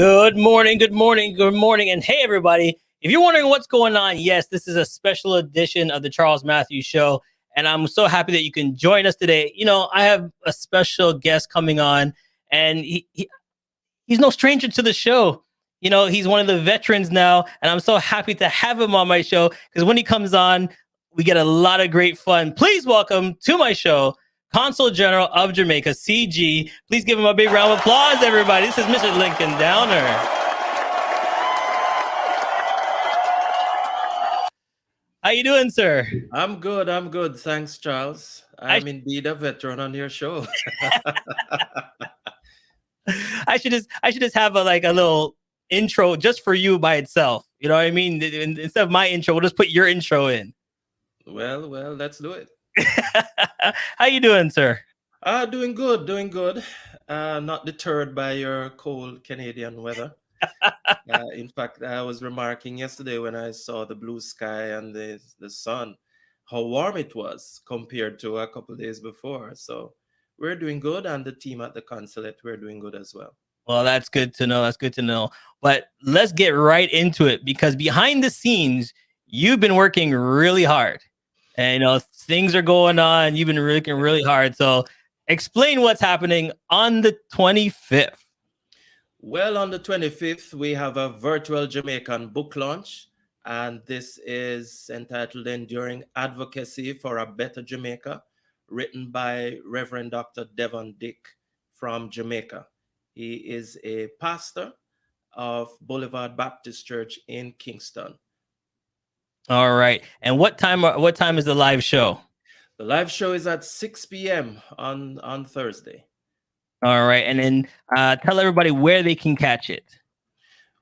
Good morning, good morning, good morning. And hey, everybody, if you're wondering what's going on, yes, this is a special edition of the Charles Matthews Show. And I'm so happy that you can join us today. I have a special guest coming on, and he's no stranger to the show. He's one of the veterans now, and I'm so happy to have him on my show because when he comes on, we get a lot of great fun. Please welcome to my show, Consul General of Jamaica, CG. Please give him a big round of applause, everybody. This is Mr. Lincoln Downer. How you doing, sir? I'm good. I'm good. Thanks, Charles. I'm indeed a veteran on your show. I should just have a little intro just for you by itself. You know what I mean? Instead of my intro, we'll just put your intro in. Well, let's do it. How you doing, sir? Doing good. Doing good. Not deterred by your cold Canadian weather. In fact, I was remarking yesterday when I saw the blue sky and the sun, how warm it was compared to a couple of days before. So we're doing good, and the team at the consulate, we're doing good as well. Well, that's good to know. That's good to know. But let's get right into it because behind the scenes, you've been working really hard. And things are going on. You've been working really hard. So explain what's happening on the 25th. Well, on the 25th, we have a virtual Jamaican book launch, and this is entitled Enduring Advocacy for a Better Jamaica, written by Reverend Dr. Devon Dick from Jamaica. He is a pastor of Boulevard Baptist Church in Kingston. All right. And what time is the live show? The live show is at 6 p.m. on Thursday. All right. And then tell everybody where they can catch it.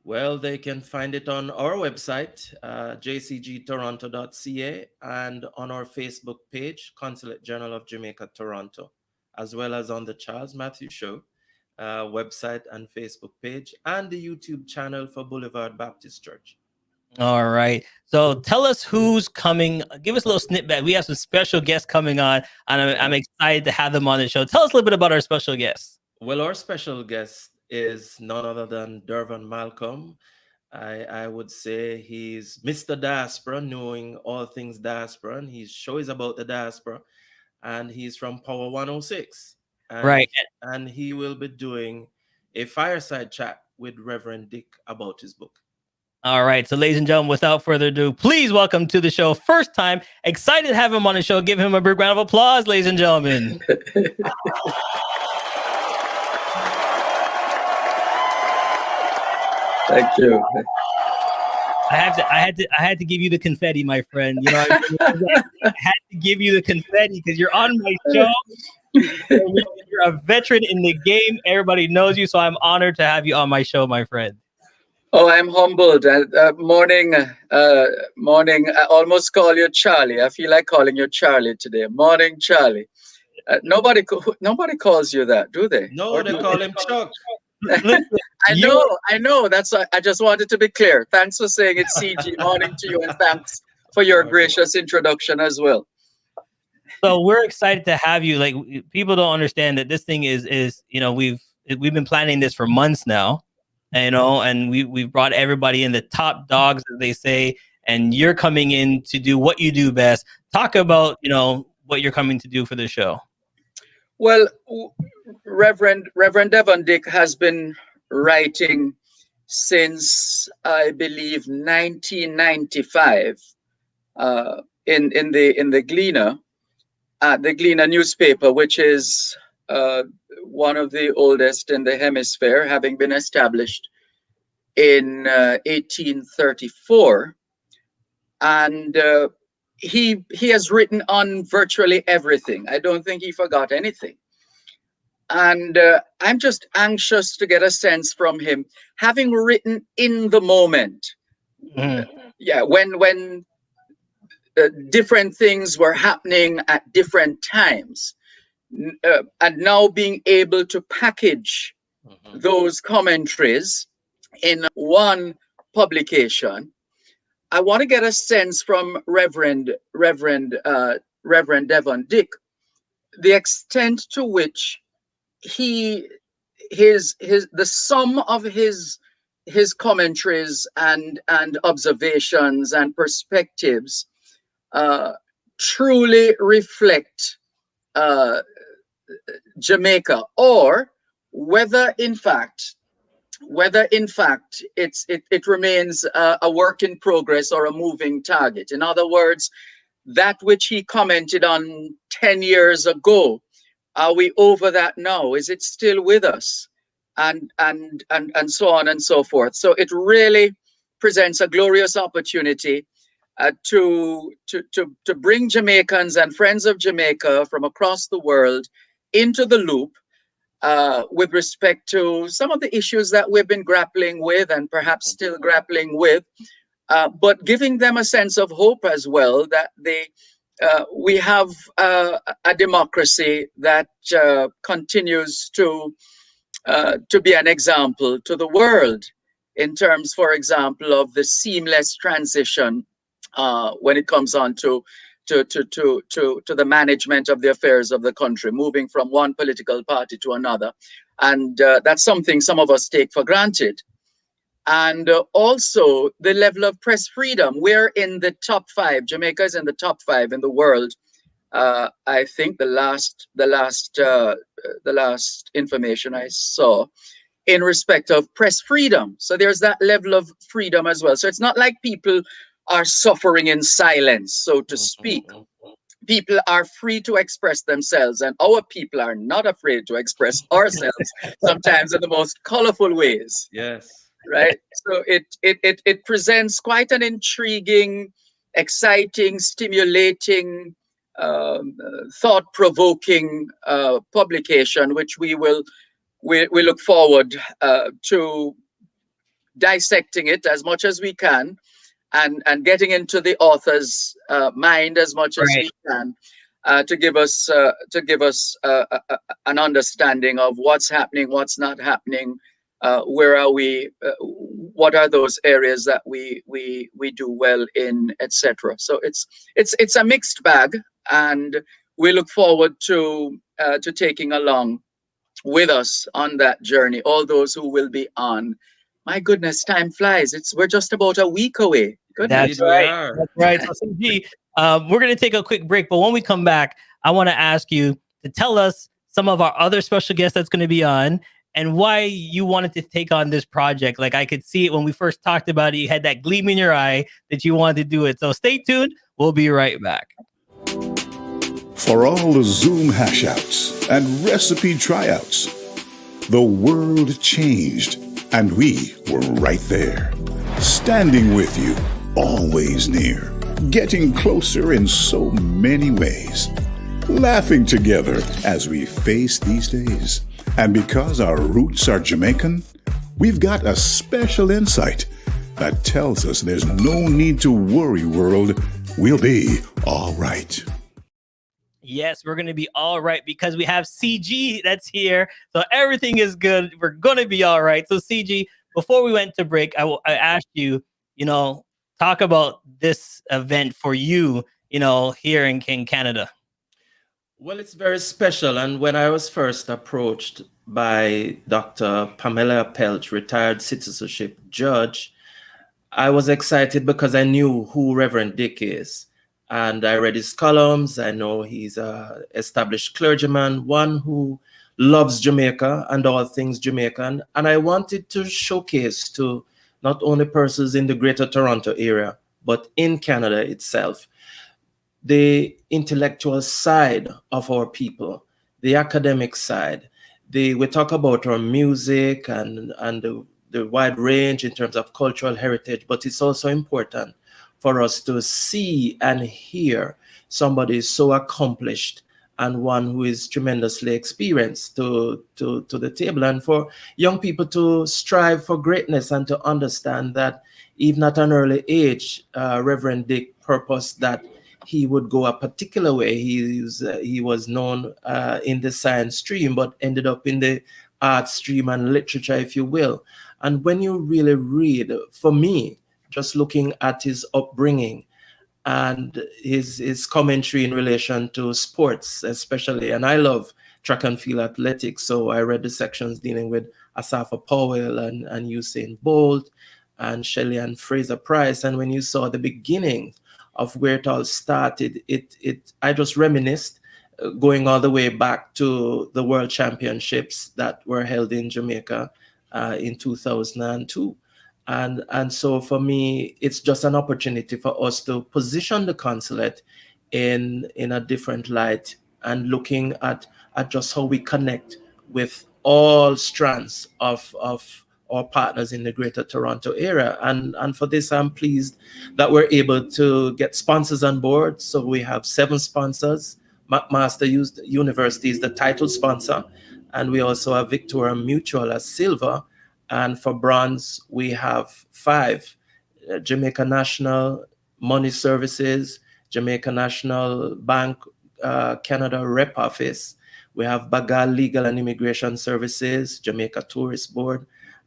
Well, they can find it on our website, jcgtoronto.ca, and on our Facebook page, Consulate General of Jamaica, Toronto, as well as on the Charles Matthews Show website and Facebook page, and the YouTube channel for Boulevard Baptist Church. All right. So tell us who's coming. Give us a little snippet. We have some special guests coming on, and I'm excited to have them on the show. Tell us a little bit about our special guests. Well, our special guest is none other than Dervin Malcolm. I would say he's Mr. Diaspora, knowing all things diaspora, and his show is about the diaspora, and he's from Power 106. Right. And he will be doing a fireside chat with Reverend Dick about his book. All right. So, ladies and gentlemen, without further ado, please welcome to the show. First time, excited to have him on the show. Give him a big round of applause, ladies and gentlemen. Thank you. I had to give you the confetti, my friend. I had to give you the confetti because you're on my show. You're a veteran in the game. Everybody knows you, so I'm honored to have you on my show, my friend. Oh, I'm humbled. Morning. I almost call you Charlie. I feel like calling you Charlie today. Morning, Charlie. Nobody calls you that, do they? No, they call him Chuck. I know. That's why I just wanted to be clear. Thanks for saying it's CG. Morning to you, and thanks for your gracious introduction as well. So we're excited to have you. Like, people don't understand that this thing is we've been planning this for months now. And we've brought everybody in, the top dogs, as they say, and you're coming in to do what you do best. Talk about, what you're coming to do for the show. Well, Reverend Devon Dick has been writing since, I believe, 1995 in the Gleaner, the Gleaner newspaper, which is one of the oldest in the hemisphere, having been established in 1834. And he has written on virtually everything. I don't think he forgot anything. And I'm just anxious to get a sense from him, having written in the moment. Mm-hmm. Yeah, when different things were happening at different times. And now being able to package those commentaries in one publication, I want to get a sense from Reverend Devon Dick, the extent to which the sum of his his commentaries and observations and perspectives truly reflect Jamaica, or whether in fact it remains a work in progress or a moving target. In other words, that which he commented on 10 years ago, are we over that now? Is it still with us? And so on and so forth. So it really presents a glorious opportunity to bring Jamaicans and friends of Jamaica from across the world into the loop with respect to some of the issues that we've been grappling with and perhaps still grappling with, but giving them a sense of hope as well that we have a democracy that continues to be an example to the world in terms, for example, of the seamless transition when it comes on to the management of the affairs of the country, moving from one political party to another. And that's something some of us take for granted. And also the level of press freedom. We're in the top 5. Jamaica is in the top 5 in the world. I think the last information I saw in respect of press freedom. So there's that level of freedom as well. So it's not like people are suffering in silence, so to speak. People are free to express themselves, and our people are not afraid to express ourselves, sometimes in the most colorful ways. Yes. Right. So it presents quite an intriguing, exciting, stimulating, thought-provoking publication, which we look forward to dissecting it as much as we can, and getting into the author's mind as much as we can, to give us an understanding of what's happening, what's not happening, where are we, what are those areas that we do well in, etc. So it's a mixed bag, and we look forward to taking along with us on that journey all those who will be on. My goodness, time flies. We're just about a week away. Goodness. That's right. That's right. So, CG, we're going to take a quick break, but when we come back, I want to ask you to tell us some of our other special guests that's going to be on and why you wanted to take on this project. Like, I could see it when we first talked about it. You had that gleam in your eye that you wanted to do it. So stay tuned. We'll be right back. For all the Zoom hashouts and recipe tryouts, the world changed, and we were right there, standing with you, always near, getting closer in so many ways, laughing together as we face these days. And because our roots are Jamaican, we've got a special insight that tells us there's no need to worry, world. We'll be all right. Yes, we're going to be all right because we have CG that's here. So everything is good. We're going to be all right. So CG, before we went to break, I asked you, talk about this event for you, here in Canada. Well, it's very special. And when I was first approached by Dr. Pamela Pelt, retired citizenship judge, I was excited because I knew who Reverend Dick is. And I read his columns. I know he's an established clergyman, one who loves Jamaica and all things Jamaican. And I wanted to showcase to not only persons in the Greater Toronto area, but in Canada itself, the intellectual side of our people, the academic side. We talk about our music and the wide range in terms of cultural heritage, but it's also important for us to see and hear somebody so accomplished and one who is tremendously experienced to the table, and for young people to strive for greatness and to understand that even at an early age, Reverend Dick purposed that he would go a particular way. He was known in the science stream, but ended up in the art stream and literature, if you will. And when you really read, for me, just looking at his upbringing and his commentary in relation to sports, especially, and I love track and field athletics, so I read the sections dealing with Asafa Powell and Usain Bolt and Shelley and Fraser Price. And when you saw the beginning of where it all started, I just reminisced, going all the way back to the World Championships that were held in Jamaica in 2002. And so for me, it's just an opportunity for us to position the consulate in a different light, and looking at just how we connect with all strands of our partners in the Greater Toronto area. And for this, I'm pleased that we're able to get sponsors on board. So we have 7 sponsors. McMaster University is the title sponsor, and we also have Victoria Mutual as silver. And for bronze, we have 5: Jamaica National Money Services, Jamaica National Bank, Canada Rep Office. We have Bagal Legal and Immigration Services, Jamaica Tourist Board,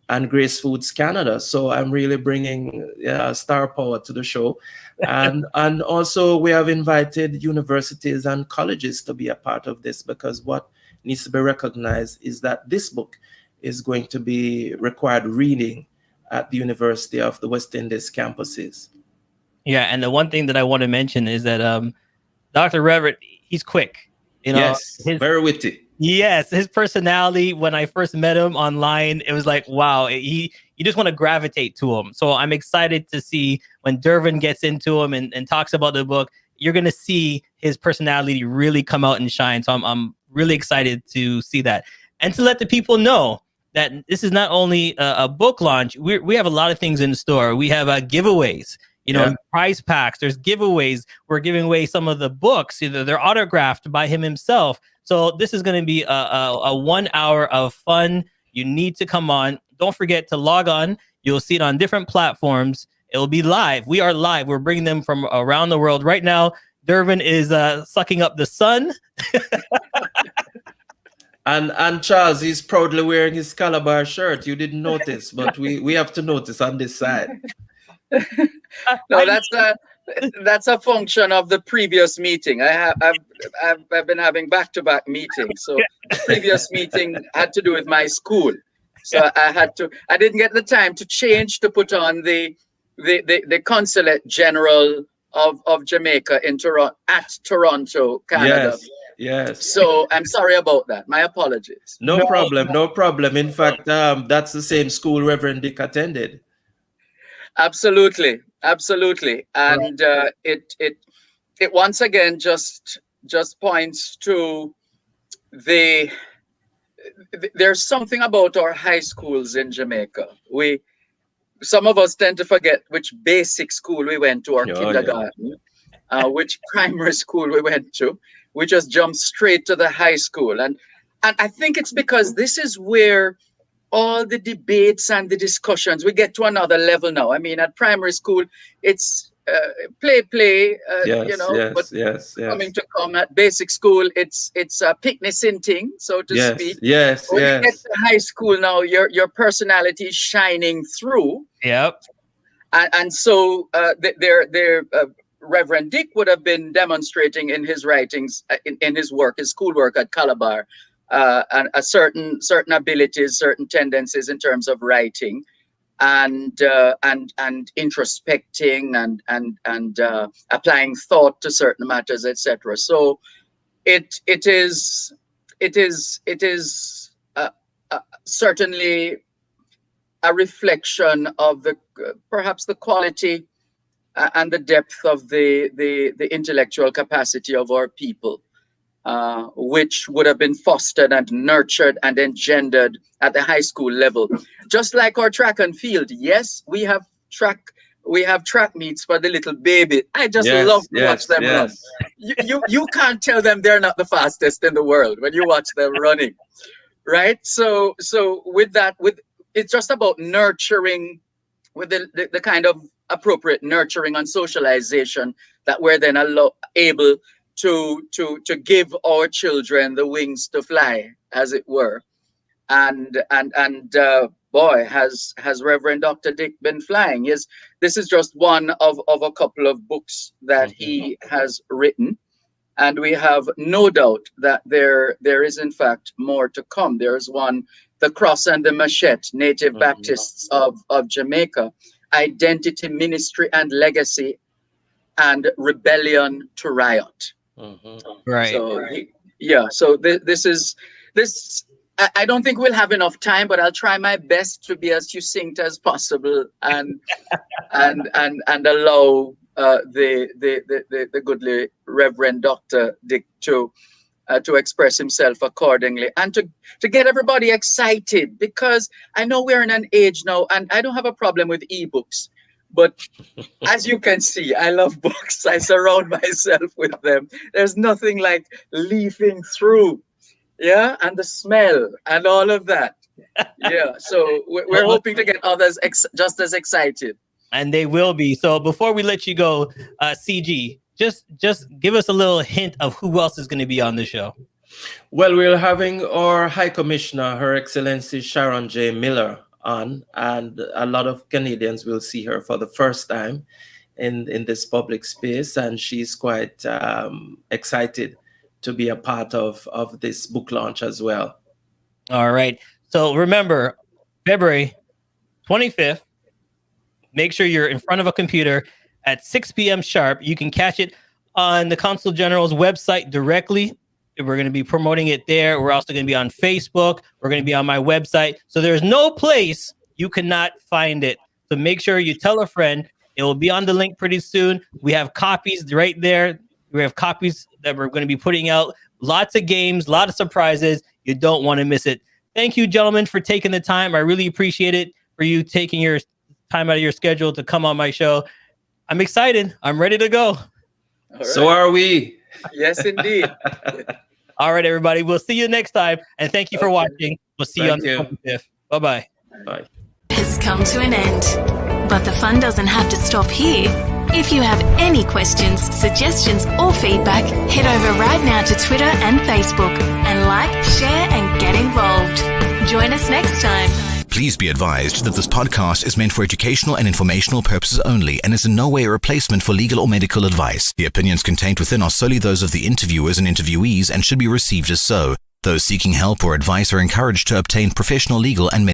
and Grace Foods Canada. So I'm really bringing star power to the show. And also we have invited universities and colleges to be a part of this, because what needs to be recognized is that this book is going to be required reading at the University of the West Indies campuses. Yeah, and the one thing that I want to mention is that Dr. Reverend, he's quick. Yes, very witty. Yes, his personality, when I first met him online, it was like, wow, you just want to gravitate to him. So I'm excited to see when Dervin gets into him and talks about the book, you're going to see his personality really come out and shine. So I'm really excited to see that. And to let the people know that this is not only a book launch, we have a lot of things in store. We have giveaways, prize packs. There's giveaways. We're giving away some of the books. They're autographed by him himself. So this is going to be a 1 hour of fun. You need to come on. Don't forget to log on. You'll see it on different platforms. It'll be live. We are live. We're bringing them from around the world. Right now, Dervin is sucking up the sun. And Charles, he's proudly wearing his Calabar shirt. You didn't notice, but we have to notice on this side. No, that's a function of the previous meeting. I've been having back-to-back meetings. So the previous meeting had to do with my school. So I didn't get the time to change to put on the Consulate General of Jamaica in Toronto, Canada. Yes. So I'm sorry about that. My apologies. No problem. In fact, that's the same school Reverend Dick attended. Absolutely. And it once again just points to there's something about our high schools in Jamaica. Some of us tend to forget which basic school we went to, or kindergarten, which primary school we went to. We just jumped straight to the high school. And I think it's because this is where all the debates and the discussions, we get to another level now. I mean, at primary school, it's play, yes. Coming to come at basic school, it's picnic sinting, so to speak. Yes. When you get to high school now, your personality is shining through. Yep. And so Reverend Dick would have been demonstrating in his writings, in his work, his schoolwork at Calabar, and certain abilities, certain tendencies in terms of writing, and introspecting and applying thought to certain matters, etc. So it is certainly a reflection of perhaps the quality and the depth of the intellectual capacity of our people, which would have been fostered and nurtured and engendered at the high school level. Just like our track and field. Yes, we have track meets for the little baby. I just love to watch them run. You can't tell them they're not the fastest in the world when you watch them running, right? So with it's just about nurturing, with the kind of appropriate nurturing and socialization that we're then able to give our children the wings to fly, as it were. And boy, has Reverend Dr. Dick been flying. This is just one of a couple of books that he has written, and we have no doubt that there is in fact more to come. There's one the Cross and the Machete, Native Baptists of Jamaica, Identity, Ministry, and Legacy, and Rebellion to Riot. Right. So so this is this. I don't think we'll have enough time, but I'll try my best to be as succinct as possible and allow the goodly Reverend Dr. Dick to express himself accordingly and to get everybody excited, because I know we're in an age now, and I don't have a problem with ebooks, but as you can see, I love books. I surround myself with them. There's nothing like leafing through, and the smell and all of that. So we're hoping to get others just as excited. And they will be. So before we let you go, CG, just give us a little hint of who else is going to be on the show. Well, we're having our High Commissioner, Her Excellency Sharon J. Miller, on, and a lot of Canadians will see her for the first time in this public space, and she's quite excited to be a part of this book launch as well. All right. So remember, February 25th, make sure you're in front of a computer at 6 p.m. sharp. You can catch it on the Consul General's website directly. We're going to be promoting it there. We're also going to be on Facebook. We're going to be on my website. So there's no place you cannot find it. So make sure you tell a friend. It will be on the link pretty soon. We have copies right there. We have copies that we're going to be putting out. Lots of games, a lot of surprises. You don't want to miss it. Thank you, gentlemen, for taking the time. I really appreciate it, for you taking your time out of your schedule to come on my show. I'm excited. I'm ready to go. Right. So are we. Yes, indeed. All right, everybody. We'll see you next time. And thank you for watching. We'll see you on the 25th. Bye-bye. Bye. Has come to an end. But the fun doesn't have to stop here. If you have any questions, suggestions, or feedback, head over right now to Twitter and Facebook and like, share, and get involved. Join us next time. Please be advised that this podcast is meant for educational and informational purposes only and is in no way a replacement for legal or medical advice. The opinions contained within are solely those of the interviewers and interviewees and should be received as so. Those seeking help or advice are encouraged to obtain professional legal and